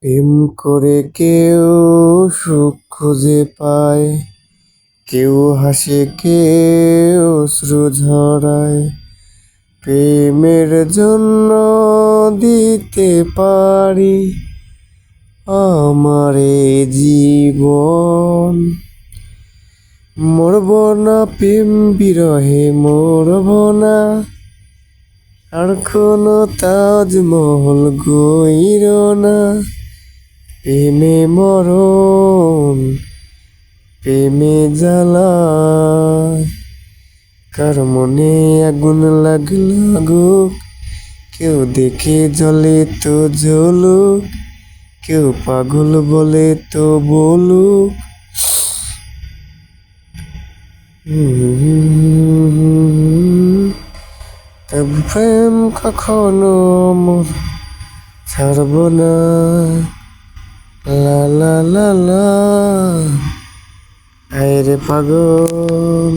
প্রেম করে কেউ সুখ খুঁজে পায়, কেউ হাসে কেউ অশ্রু ঝরায়। প্রেমের জন্য দিতে পারি আমার এই জীবন। মরব না প্রেম বিরহে, মরব না আর কোনো তাজমহল গইর না। প্রেমে মরণ, প্রেমে জ্বালা, কার মনে আগুন লাগুক, কেউ দেখে জ্বলে তো জ্বলুক, কেউ পাগল বলে তো বলুক। তবু প্রেম কখনো মোর ছাড়ব না। লা লা লা লা, আয় রে পাগল।